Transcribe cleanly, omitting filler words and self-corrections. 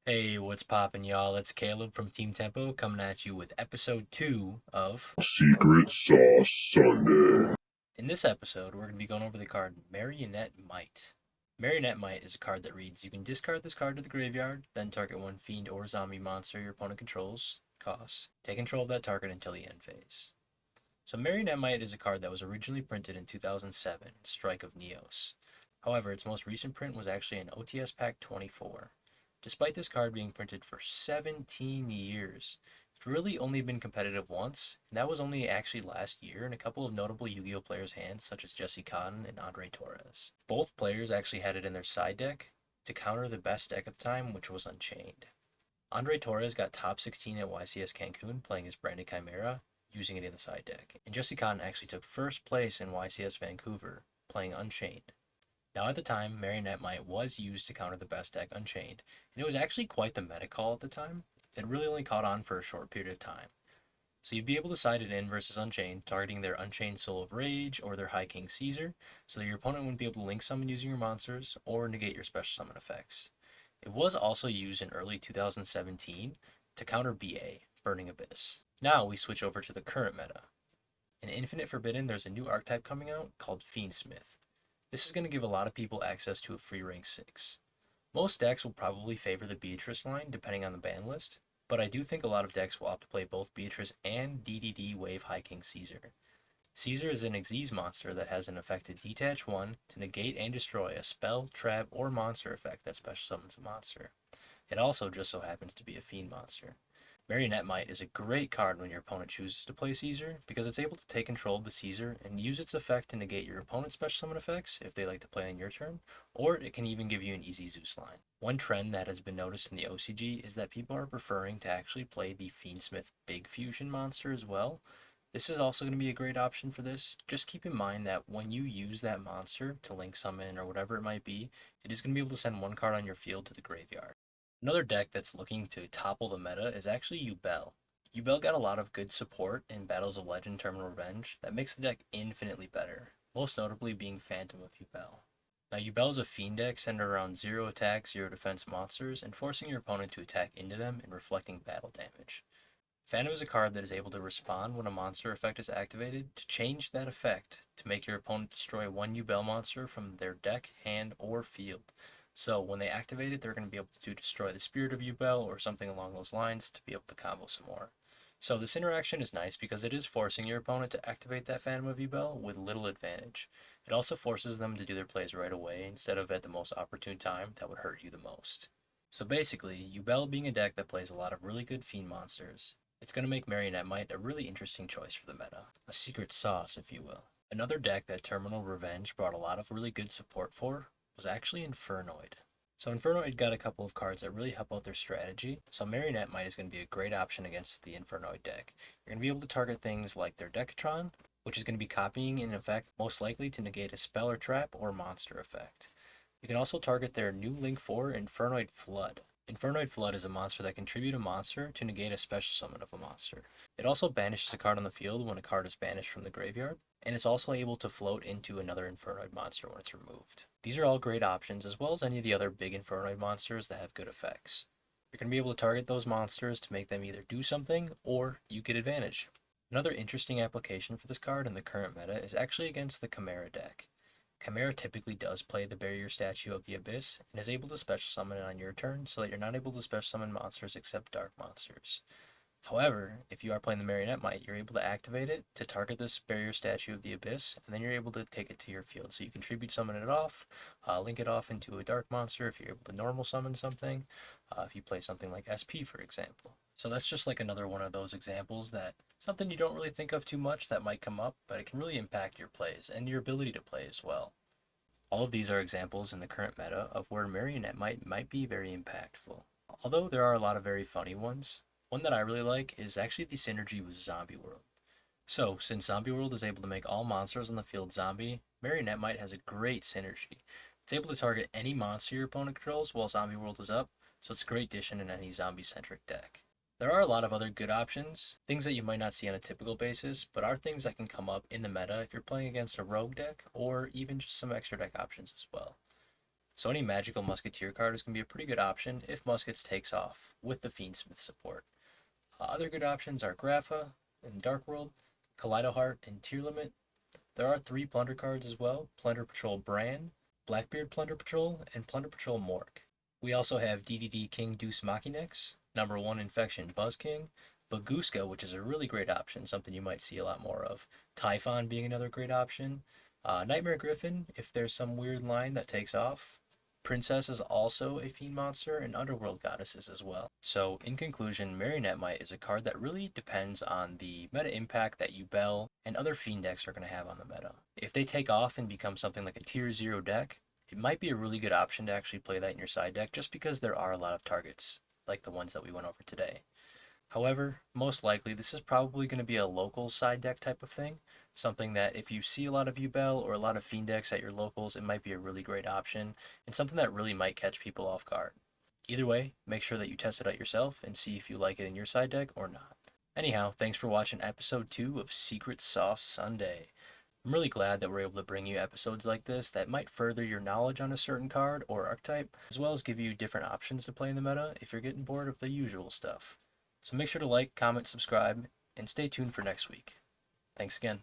Hey, what's poppin', y'all? It's Caleb from Team Tempo coming at you with episode 2 of. Secret Sauce Sunday. In this episode, we're going to be going over the card Marionette Mite. Marionette Mite is a card that reads: you can discard this card to the graveyard, then target one fiend or zombie monster your opponent controls, cost. Take control of that target until the end phase. So, Marionette Mite is a card that was originally printed in 2007 in Strike of Neos. However, its most recent print was actually in OTS Pack 24. Despite this card being printed for 17 years, it's really only been competitive once, and that was only actually last year in a couple of notable Yu-Gi-Oh players' hands, such as Jesse Cotton and Andre Torres. Both players actually had it in their side deck to counter the best deck at the time, which was Unchained. Andre Torres got top 16 at YCS Cancun playing his branded Chimera, using it in the side deck, and Jesse Cotton actually took first place in YCS Vancouver playing Unchained. Now, at the time, Marionette Mite was used to counter the best deck Unchained, and it was actually quite the meta call at the time. It really only caught on for a short period of time. So you'd be able to side it in versus Unchained, targeting their Unchained Soul of Rage or their High King Caesar, so that your opponent wouldn't be able to link summon using your monsters or negate your special summon effects. It was also used in early 2017 to counter BA, Burning Abyss. Now we switch over to the current meta. In Infinite Forbidden, there's a new archetype coming out called Fiendsmith. This is going to give a lot of people access to a free rank 6. Most decks will probably favor the Beatrice line depending on the ban list, but I do think a lot of decks will opt to play both Beatrice and DDD Wave High King Caesar. Caesar is an Xyz monster that has an effective Detach 1 to negate and destroy a spell, trap, or monster effect that special summons a monster. It also just so happens to be a fiend monster. Marionette Mite is a great card when your opponent chooses to play Caesar, because it's able to take control of the Caesar and use its effect to negate your opponent's special summon effects if they like to play on your turn, or it can even give you an easy Zeus line. One trend that has been noticed in the OCG is that people are preferring to actually play the Fiendsmith Big Fusion monster as well. This is also going to be a great option for this. Just keep in mind that when you use that monster to link summon or whatever it might be, it is going to be able to send one card on your field to the graveyard. Another deck that's looking to topple the meta is actually Yubel. Yubel got a lot of good support in Battles of Legend Terminal Revenge that makes the deck infinitely better, most notably being Phantom of Yubel. Now, Yubel is a fiend deck centered around 0 attack, 0 defense monsters and forcing your opponent to attack into them and reflecting battle damage. Phantom is a card that is able to respond when a monster effect is activated to change that effect to make your opponent destroy one Yubel monster from their deck, hand, or field. So when they activate it, they're going to be able to destroy the Spirit of Yubel or something along those lines to be able to combo some more. So this interaction is nice because it is forcing your opponent to activate that Phantom of Yubel with little advantage. It also forces them to do their plays right away instead of at the most opportune time that would hurt you the most. So basically, Yubel being a deck that plays a lot of really good fiend monsters, it's going to make Marionette Mite a really interesting choice for the meta. A secret sauce, if you will. Another deck that Terminal Revenge brought a lot of really good support for was actually Infernoid. So Infernoid got a couple of cards that really help out their strategy, so Marionette Mite is going to be a great option against the Infernoid deck. You're going to be able to target things like their Decatron, which is going to be copying an effect most likely to negate a spell or trap or monster effect. You can also target their new Link 4 Infernoid Flood. Infernoid Flood is a monster that can tribute a monster to negate a special summon of a monster. It also banishes a card on the field when a card is banished from the graveyard, and it's also able to float into another Infernoid monster when it's removed. These are all great options, as well as any of the other big Infernoid monsters that have good effects. You're going to be able to target those monsters to make them either do something, or you get advantage. Another interesting application for this card in the current meta is actually against the Chimera deck. Chimera typically does play the Barrier Statue of the Abyss, and is able to special summon it on your turn, so that you're not able to special summon monsters except dark monsters. However, if you are playing the Marionette Mite, you're able to activate it to target this Barrier Statue of the Abyss, and then you're able to take it to your field. So you can tribute summon it off, link it off into a dark monster if you're able to normal summon something, if you play something like SP, for example. So that's just like another one of those examples that something you don't really think of too much that might come up, but it can really impact your plays and your ability to play as well. All of these are examples in the current meta of where Marionette might be very impactful. Although there are a lot of very funny ones, one that I really like is actually the synergy with Zombie World. So, since Zombie World is able to make all monsters on the field zombie, Marionette Mite has a great synergy. It's able to target any monster your opponent controls while Zombie World is up, so it's a great addition in any zombie-centric deck. There are a lot of other good options, things that you might not see on a typical basis, but are things that can come up in the meta if you're playing against a rogue deck, or even just some extra deck options as well. So any magical musketeer card is going to be a pretty good option if Muskets takes off with the Fiendsmith support. Other good options are Grapha in Dark World, Kaleido Heart in Tier Limit. There are 3 Plunder cards as well, Plunder Patrol Bran, Blackbeard Plunder Patrol, and Plunder Patrol Mork. We also have DDD King Deuce Machinex, number 1 Infection Buzz King, Baguska, which is a really great option, something you might see a lot more of, Typhon being another great option, Nightmare Griffin if there's some weird line that takes off. Princess is also a fiend monster, and Underworld Goddesses as well. So, in conclusion, Marionette Mite is a card that really depends on the meta impact that Yubel and other fiend decks are going to have on the meta. If they take off and become something like a tier 0 deck, it might be a really good option to actually play that in your side deck just because there are a lot of targets, like the ones that we went over today. However, most likely this is probably going to be a local side deck type of thing, something that if you see a lot of Yubel or a lot of fiend decks at your locals, it might be a really great option, and something that really might catch people off guard. Either way, make sure that you test it out yourself and see if you like it in your side deck or not. Anyhow, thanks for watching episode 2 of Secret Sauce Sunday. I'm really glad that we're able to bring you episodes like this that might further your knowledge on a certain card or archetype, as well as give you different options to play in the meta if you're getting bored of the usual stuff. So make sure to like, comment, subscribe, and stay tuned for next week. Thanks again.